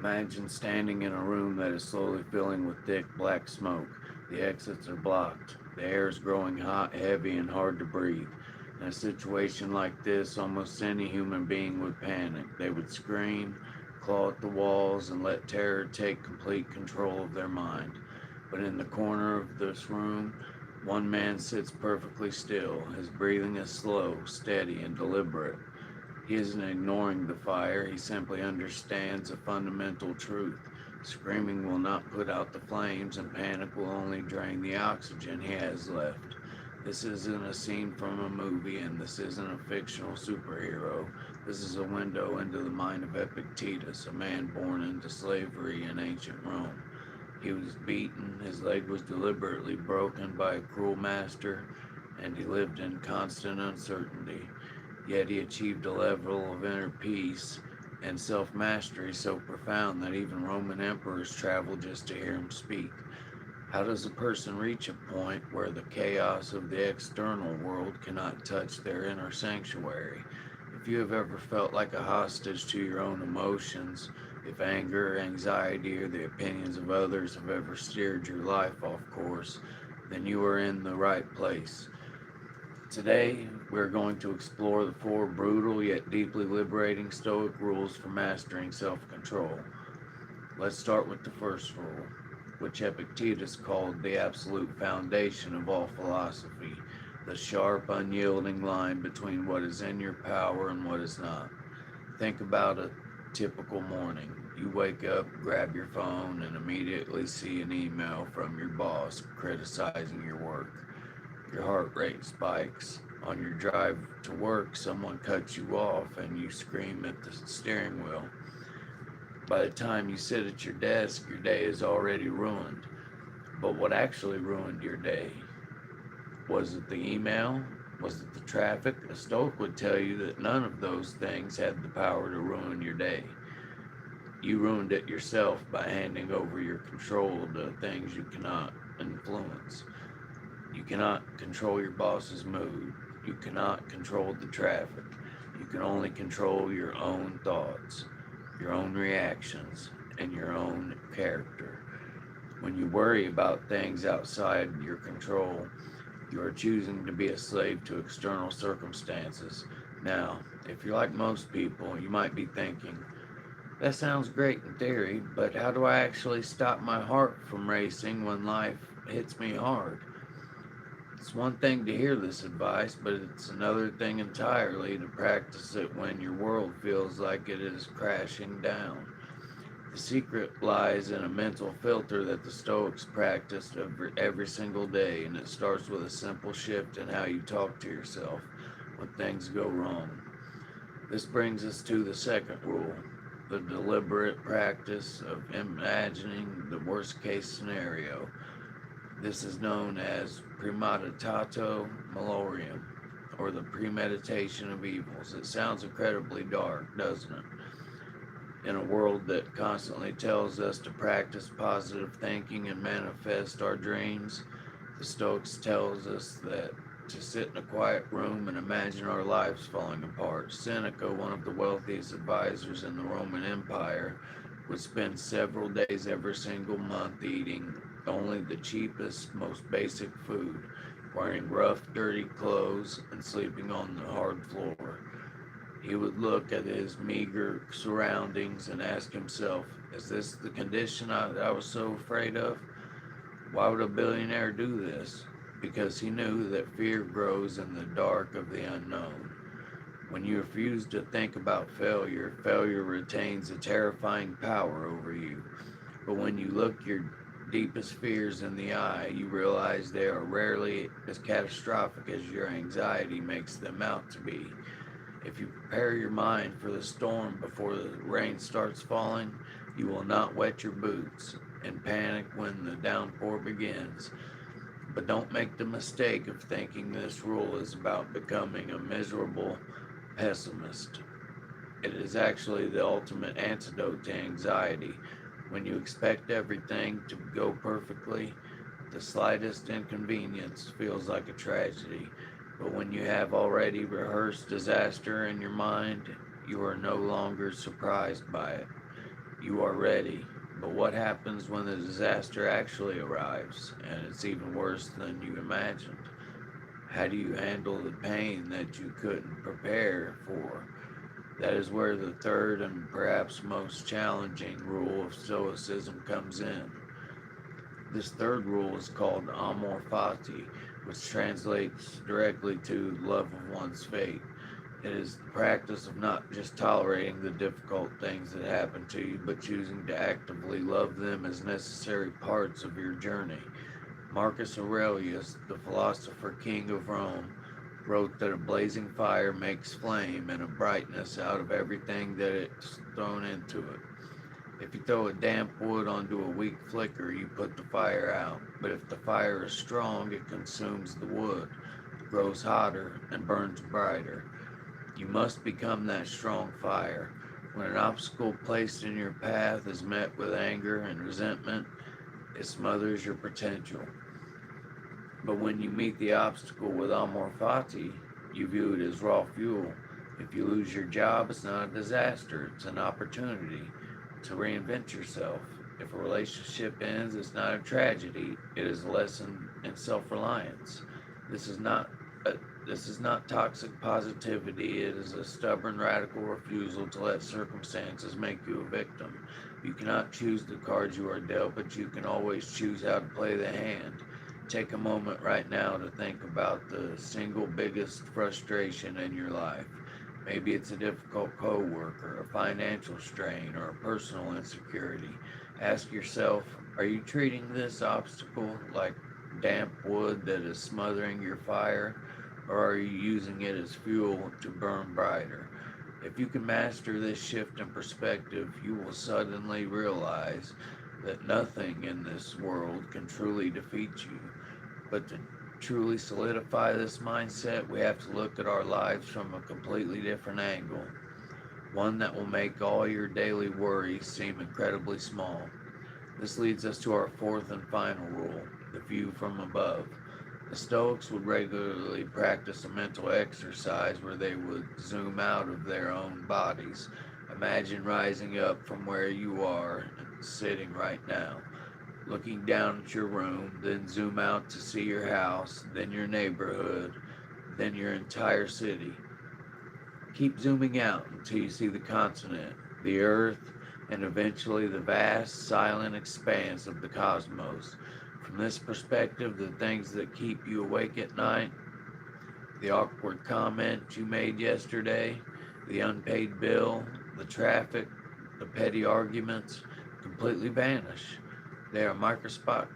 Imagine standing in a room that is slowly filling with thick black smoke. The exits are blocked. The air is growing hot, heavy, and hard to breathe. In a situation like this, almost any human being would panic. They would scream, claw at the walls, and let terror take complete control of their mind. But in the corner of this room, one man sits perfectly still. His breathing is slow, steady, and deliberate. He isn't ignoring the fire, he simply understands a fundamental truth. Screaming will not put out the flames, and panic will only drain the oxygen he has left. This isn't a scene from a movie, and this isn't a fictional superhero. This is a window into the mind of Epictetus, a man born into slavery in ancient Rome. He was beaten, his leg was deliberately broken by a cruel master, and he lived in constant uncertainty. Yet he achieved a level of inner peace and self mastery so profound that even Roman emperors traveled just to hear him speak. How does a person reach a point where the chaos of the external world cannot touch their inner sanctuary? If you have ever felt like a hostage to your own emotions, if anger, anxiety, or the opinions of others have ever steered your life off course, then you are in the right place. Today, we're going to explore the four brutal yet deeply liberating Stoic rules for mastering self control. Let's start with the first rule, which Epictetus called the absolute foundation of all philosophy, the sharp, unyielding line between what is in your power and what is not. Think about a typical morning. You wake up, grab your phone, and immediately see an email from your boss criticizing your work. Your heart rate spikes. On your drive to work, someone cuts you off and you scream at the steering wheel. By the time you sit at your desk, your day is already ruined. But what actually ruined your day? Was it the email? Was it the traffic? A Stoic would tell you that none of those things had the power to ruin your day. You ruined it yourself by handing over your control to things you cannot influence. You cannot control your boss's mood. You cannot control the traffic. You can only control your own thoughts, your own reactions, and your own character. When you worry about things outside your control, you are choosing to be a slave to external circumstances. Now, if you're like most people, you might be thinking, that sounds great in theory, but how do I actually stop my heart from racing when life hits me hard? It's one thing to hear this advice, but it's another thing entirely to practice it when your world feels like it is crashing down. The secret lies in a mental filter that the Stoics practiced every single day, and it starts with a simple shift in how you talk to yourself when things go wrong. This brings us to the second rule, the deliberate practice of imagining the worst case scenario. This is known as premeditato malorum, or the premeditation of evils. It sounds incredibly dark, doesn't it? In a world that constantly tells us to practice positive thinking and manifest our dreams, the Stoics tells us that to sit in a quiet room and imagine our lives falling apart. Seneca, one of the wealthiest advisors in the Roman Empire, would spend several days every single month eating only the cheapest, most basic food, wearing rough, dirty clothes, and sleeping on the hard floor. He would look at his meager surroundings and ask himself, is this the condition I was so afraid of? Why would a billionaire do this? Because he knew that fear grows in the dark of the unknown. When you refuse to think about failure, failure retains a terrifying power over you. But when you look your deepest fears in the eye, you realize they are rarely as catastrophic as your anxiety makes them out to be. If you prepare your mind for the storm before the rain starts falling, you will not wet your boots and panic when the downpour begins. But don't make the mistake of thinking this rule is about becoming a miserable pessimist. It is actually the ultimate antidote to anxiety. When you expect everything to go perfectly, the slightest inconvenience feels like a tragedy. But when you have already rehearsed disaster in your mind, you are no longer surprised by it. You are ready. But what happens when the disaster actually arrives and it's even worse than you imagined? How do you handle the pain that you couldn't prepare for? That is where the third and perhaps most challenging rule of Stoicism comes in. This third rule is called amor fati, which translates directly to love of one's fate. It is the practice of not just tolerating the difficult things that happen to you, but choosing to actively love them as necessary parts of your journey. Marcus Aurelius, the philosopher king of Rome, wrote that a blazing fire makes flame and a brightness out of everything that it's thrown into it. If you throw a damp wood onto a weak flicker, you put the fire out. But if the fire is strong, it consumes the wood, grows hotter, and burns brighter. You must become that strong fire. When an obstacle placed in your path is met with anger and resentment, it smothers your potential. But when you meet the obstacle with amor fati, you view it as raw fuel. If you lose your job, it's not a disaster, it's an opportunity to reinvent yourself. If a relationship ends, it's not a tragedy, it is a lesson in self-reliance. This is not a, this is not toxic positivity, it is a stubborn, radical refusal to let circumstances make you a victim. You cannot choose the cards you are dealt, but you can always choose how to play the hand. Take a moment right now to think about the single biggest frustration in your life. Maybe it's a difficult coworker, a financial strain, or a personal insecurity. Ask yourself, are you treating this obstacle like damp wood that is smothering your fire, or are you using it as fuel to burn brighter? If you can master this shift in perspective, you will suddenly realize that nothing in this world can truly defeat you. But to truly solidify this mindset, we have to look at our lives from a completely different angle, one that will make all your daily worries seem incredibly small. This leads us to our fourth and final rule, the view from above. The Stoics would regularly practice a mental exercise where they would zoom out of their own bodies. Imagine rising up from where you are and sitting right now, looking down at your room, then zoom out to see your house, then your neighborhood, then your entire city. Keep zooming out until you see the continent, the earth, and eventually the vast, silent expanse of the cosmos. From this perspective, the things that keep you awake at night, the awkward comment you made yesterday, the unpaid bill, the traffic, the petty arguments, completely vanish. They are microscopic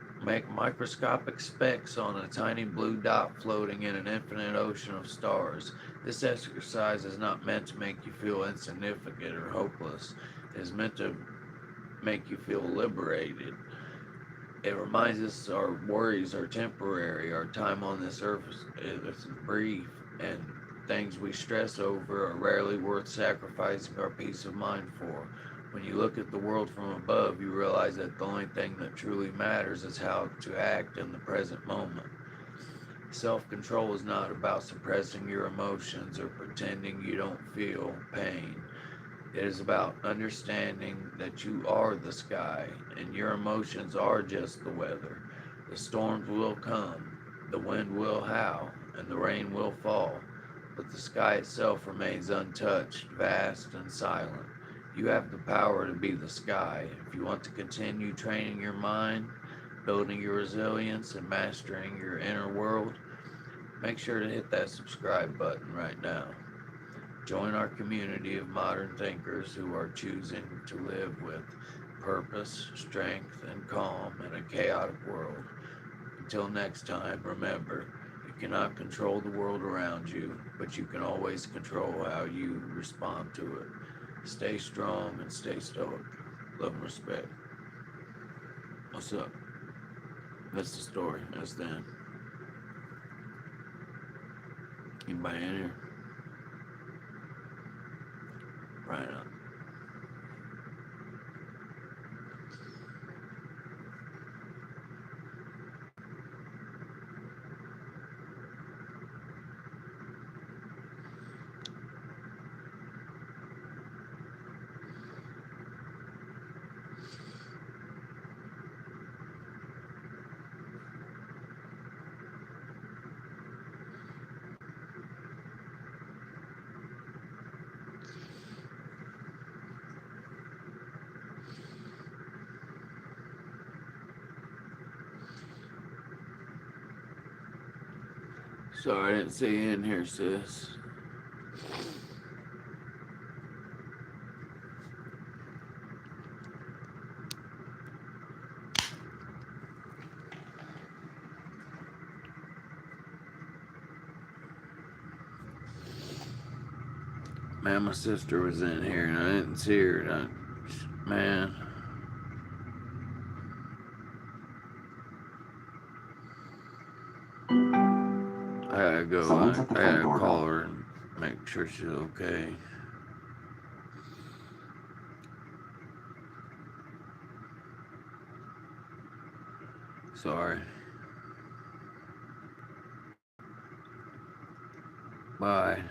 specks on a tiny blue dot floating in an infinite ocean of stars. This exercise is not meant to make you feel insignificant or hopeless. It is meant to make you feel liberated. It reminds us our worries are temporary, our time on this earth is brief, and things we stress over are rarely worth sacrificing our peace of mind for. When you look at the world from above, you realize that the only thing that truly matters is how to act in the present moment. Self-control is not about suppressing your emotions or pretending you don't feel pain. It is about understanding that you are the sky and your emotions are just the weather. The storms will come, the wind will howl, and the rain will fall, but the sky itself remains untouched, vast, and silent. You have the power to be the sky. If you want to continue training your mind, building your resilience, and mastering your inner world, make sure to hit that subscribe button right now. Join our community of modern thinkers who are choosing to live with purpose, strength, and calm in a chaotic world. Until next time, remember, you cannot control the world around you, but you can always control how you respond to it. Stay strong and stay stoic. Love and respect. What's up? That's the story. That's the end. Anybody in here? Right on. Sorry I didn't see you in here, sis. Man, my sister was in here and I didn't see her. Man. I gotta go. I gotta call her and make sure she's okay. Sorry. Bye.